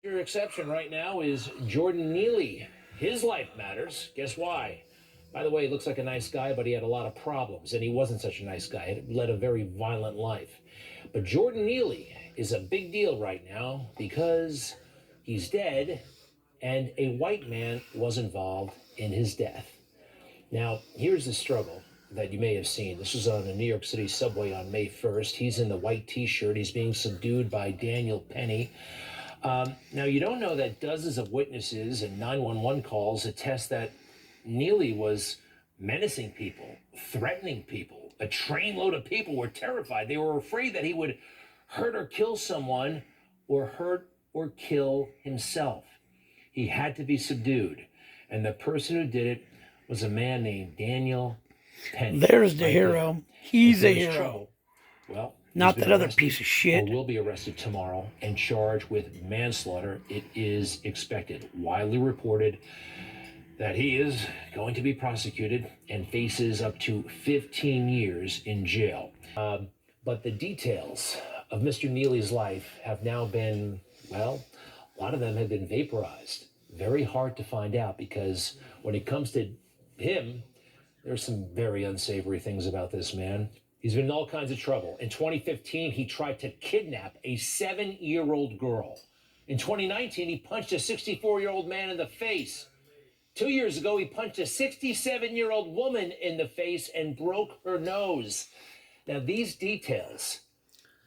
Your exception right now is Jordan Neely. His life matters. Guess why? By the way, he looks like a nice guy, but he had a lot of problems, and he wasn't such a nice guy. He led a very violent life. But Jordan Neely is a big deal right now because he's dead, and a white man was involved in his death. Now, here's the struggle that you may have seen. This was on a New York City subway on May 1st. He's in the white T-shirt. He's being subdued by Daniel Penny. Now, you don't know that dozens of witnesses and 911 calls attest that Neely was menacing people, threatening people. A trainload of people were terrified. They were afraid that he would hurt or kill someone or hurt or kill himself. He had to be subdued. And the person who did it was a man named Daniel Penny. There's the hero. He's a hero. Trouble, well, not that other piece of shit. Or will be arrested tomorrow and charged with manslaughter. It is expected, widely reported, that he is going to be prosecuted and faces up to 15 years in jail. But the details of Mr. Neely's life have now been, well, a lot of them have been vaporized. Very hard to find out because when it comes to him, there's some very unsavory things about this man. He's been in all kinds of trouble. In 2015, he tried to kidnap a 7-year-old girl. In 2019, he punched a 64-year-old man in the face. 2 years ago, he punched a 67-year-old woman in the face and broke her nose. Now, these details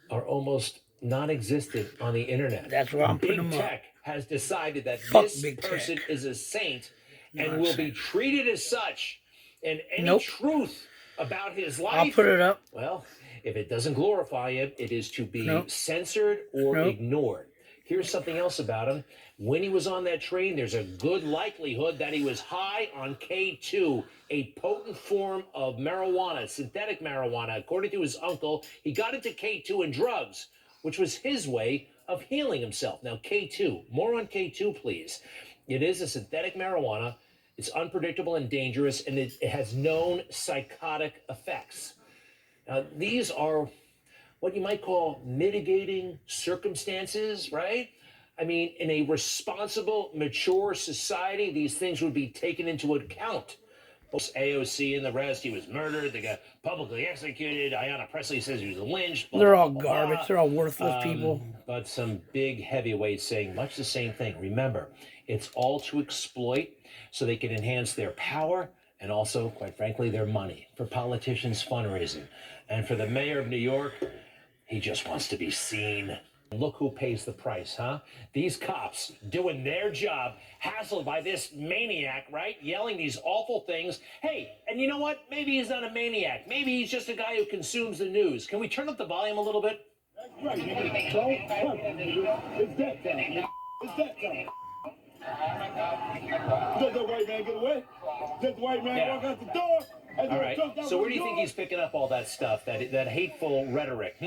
are almost non-existent on the internet. That's where I'm putting them up. Big Tech has decided that Fuck this Big person Tech. is a saint and will be treated as such. And any Nope. truth about his life, I'll put it up. well, if it doesn't glorify him, it is to be Nope. censored or Nope. ignored. Here's something else about him. When he was on that train, there's a good likelihood that he was high on K2, a potent form of marijuana, synthetic marijuana. According to his uncle, he got into K2 and drugs, which was his way of healing himself. Now, K2, more on K2, please. It is a synthetic marijuana. It's unpredictable and dangerous, and it has known psychotic effects. Now, these are what you might call mitigating circumstances, right? I mean, in a responsible, mature society, these things would be taken into account. AOC and the rest, he was murdered, they got publicly executed. Ayanna Pressley says he was lynched. They're all garbage. They're all worthless people. But some big heavyweights saying much the same thing. Remember, it's all to exploit so they can enhance their power and also, quite frankly, their money for politicians' fundraising. And for the mayor of New York, he just wants to be seen. Look who pays the price, huh? These cops doing their job, hassled by this maniac, right? Yelling these awful things. Hey, and you know what? Maybe he's not a maniac. Maybe he's just a guy who consumes the news. Can we turn up the volume a little bit? That's right, nigga. So, it's that time. It's that time. Does the white man get away? Does the white man walk out the door? All right. So where do you think he's picking up all that stuff, that hateful rhetoric?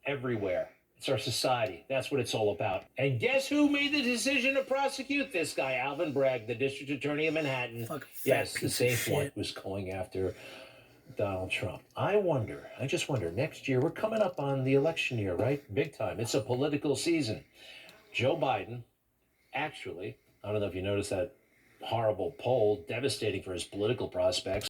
Everywhere. It's our society. That's what it's all about. And guess who made the decision to prosecute this guy? Alvin Bragg, the district attorney of Manhattan. Yes, the same one was going after Donald Trump. I just wonder, next year, we're coming up on the election year, right? Big time. It's a political season. Joe Biden, actually, I don't know if you noticed that horrible poll, devastating for his political prospects.